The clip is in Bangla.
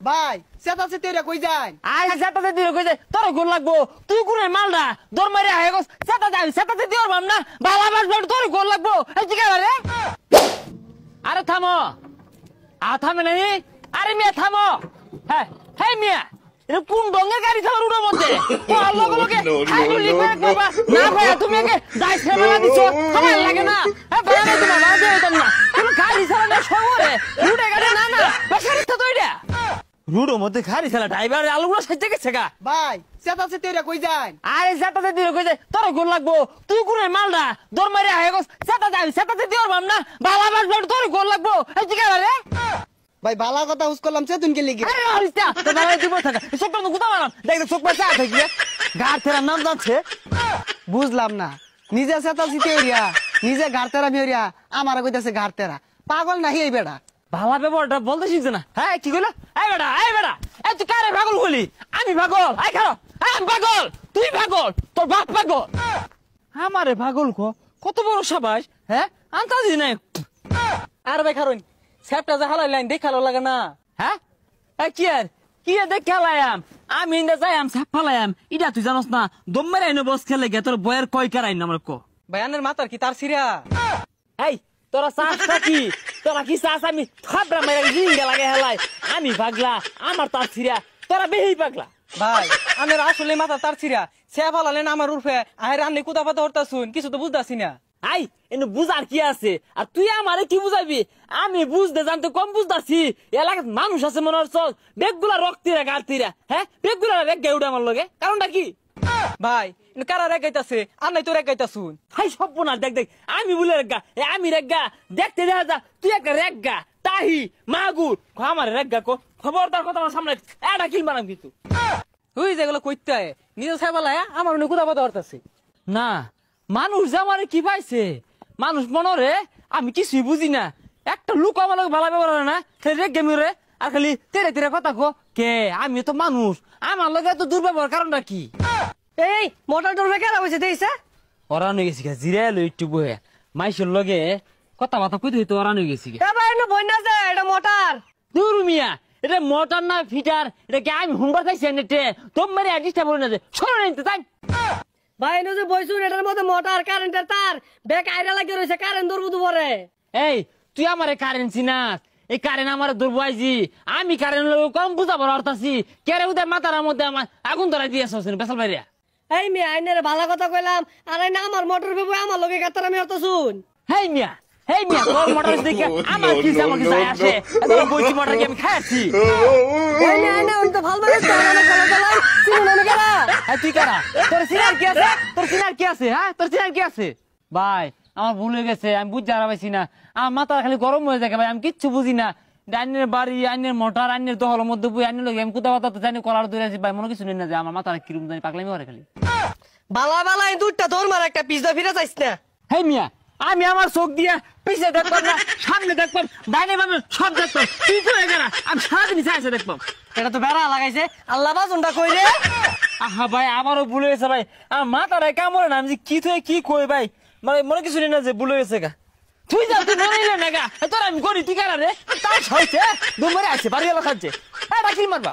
ভাই সেটা সে তেরা কই যান আই সেটাতে দিও কই যায় তোর গোল লাগবো তুই কোনে মালডা দর মারি আয় গো সেটা যাই সেটাতে দিও বাম না বালা বাস বড় তোর গোল লাগবো এই কি রে আরে থামো থামে নাই আরে মিয়া থামো হ্যাঁ হ্যাঁ মিয়া এটা কোন ডঙ্গের গাড়ি চালার উড়োর মধ্যে তো আল্লাহ লোকে আইলো লিখে বাবা না ভাই তুমি আগে দাই ফেলা দিছো সময় লাগে না এ ভাই না তুমি না দেও তো না তুমি গাড়ি চালানো শহরে উড়ে গাড়ি না না বেশারি তো এটা রুডোর মধ্যে গাড়ি চালা ড্রাইভার আলুগুলো সাইতে গেছে গা ভাই সেটা সে তেরা কই যান আরে সেটাতে দিও কই যায় তোর গোল লাগবো তুই কোনে মালডা দর মারি আয় গো সেটা যাই সেটাতে দিও বাম না বালা বাস বড় তোর গোল লাগবো এই কি রে ভাই বালা কথা হুস করলাম সে তুনকে লিখে আরে আরিস্তা তো বালা দিব থাকা সবটা তো গুতা মারাম দেখ চোখ পাশে আছে কি গার তেরা নাম জানছে বুঝলাম না নিজে সেটা সিতে এরিয়া নিজে ঘাড়তেরা মেরিয়া আমার কইতাছে ঘাড়তেরা পাগল নাহি এই বেড়া ভালা ব্যবহারটা বলতে শিখছে না হ্যাঁ কি কইলো এই বেটা এই তুই কারে পাগল বলি আমি পাগল আই খারো আমি পাগল তুই পাগল তোর বাপ পাগল আমারে পাগল কত বড় সাবাস হ্যাঁ আন্তাজি নাই আর ভাই খারুন স্যাপটা যা হালাই লাইন দেখালো লাগে না হ্যাঁ কি আর দেখালাম আমি ইন্দা যাইম সাপ ফালাইম ইটা তুই জানোস না দম মেরে আইনো বস খেলে গে তোর বয়ের কয় কার আইন আমার কো ভাইয়ানের মাতার কি তার সিরা এই তোরা চাষটা কি তোরা কি চাষ আমি থাবরা মেরে জিঙ্গা লাগে হেলাই আমি পাগলা আমার তার ছিড়া তোরা বেহি পাগলা ভাই আনের আসলে মাথা তার সিরা সে ফালালেন আমার উর্ফে আহের রান্নে কুদা পাতা হরতা শুন কিছু তো বুঝতাছি না আই এনে বুঝার কি আছে আর তুই আমারে কি বুঝাবি আমি বুঝতে জানতে কম বুঝতাছি এলাকার মানুষ আছে মনে হচ্ছে বেগগুলা রক্তিরা গাড়তিরা হ্যাঁ বেগগুলা রেগে উঠে আমার লগে কারণটা কি ভাই কারা রেগাইতাছে আর নাই তো রেগাইতা শুন হাই সব না দেখ আমি বলে রেগা আমি রেগা দেখতে দেখা যা তুই একটা রেগা তাহি মাগুর আমার রেগা কো খবরদার কথা আমার সামনে এটা কিল মারাম কিন্তু তুই যেগুলো কইতে নিজে সাইবালায় আমার উনি কুদা পাতা হরতাছে না মানুষ যে আমার কি পাইছে মানুষ মনরে আমি কিছুই বুঝি না একটা লোক আমার লোক ভালো ব্যবহার হয় না সে রেগে মিরে আর খালি তেরে তেরে কথা কো কে আমি তো মানুষ আমার লগে তো দুর্ব্যবহার কারণটা কি এই মোটর ডরবে কেরা হইছে দেইছে ওরা নিয়ে গেছি জিরে লো একটু বহে মাইসের লগে কথা বাতা কইতে হইতো ওরা নিয়ে গেছি এ ভাই না বইনা যে এটা মোটর দূর মিয়া এটা মোটর না ফিটার এটা কি আমি হুমবার খাইছি নেটে তোমারে অ্যাডিস্টা বলে না যে সরে নিতে তাই ভাই নো যে বইছুন এটার মধ্যে মোটর কারেন্টের তার বেক আইরা লাগিয়ে রইছে কারেন্ট দরবু দুবরে এই তুই আমারে কারেন্ট চিনাস এই কারেন্ট আমার দুর্বয়জি আমি কারেন্ট লোক কম বুঝাবার অর্থাছি কেরে উদে মাথার মধ্যে আমার আগুন ধরাই দিয়েছ বেসাল বাইরিয়া এই মিয়া আইনের ভালো কথা কইলাম আর না আমার মোটর বেবু আমার লগে গাতার আমি হতো শুন হেই মিয়া তোর মোটর দেখে আমার কি যায় আসে তোর বইছি মোটর কি আমি খাইছি এই না না উনি তো ভালো করে চালানো চালান চিনুন না কেরা এই তুই কারা তোর সিনার কি আছে হ্যাঁ তোর সিনার কি আছে ভাই আমার ভুল হয়ে গেছে আমি বুঝ জানা পাইছি না আমার মাথা খালি গরম হয়ে যায় ভাই আমি কিচ্ছু বুঝি না আইনের বাড়ি আইনের মোটর আইনের দহলের মধ্যে বই আইনের লোক আমি কোথাও কথা তো জানি কলার দূরে আছি ভাই মনে কিছু নেই না যে আমার মাথা কিরকম জানি পাগলামি করে খালি বালা বালা এই দুধটা তোর মার একটা পিজা ফিরে চাইছ না হেই মিয়া আমি আমার চোখ দিয়ে পিছে দেখবাম না সামনে দেখবাম ডাইনে বামে সব দেখবাম তুই তো এগারা আমি সারাদিন চাইছে দেখবাম এটা তো বেড়া লাগাইছে আল্লাহ বাজনটা কই রে আহা ভাই আমারও ভুল হয়েছে ভাই আমার মাথাটাই কামড়ে না আমি যে কি থেকে কি কই ভাই মানে মনে কিছু নেই না যে ভুল হয়েছে গা তুই যা তুই মনে নিলে না গা তোর আমি করি তুই কারা রে তাই হয়েছে দুমরে আছে বাড়ি গেল খাচ্ছে হ্যাঁ রাখি মারবা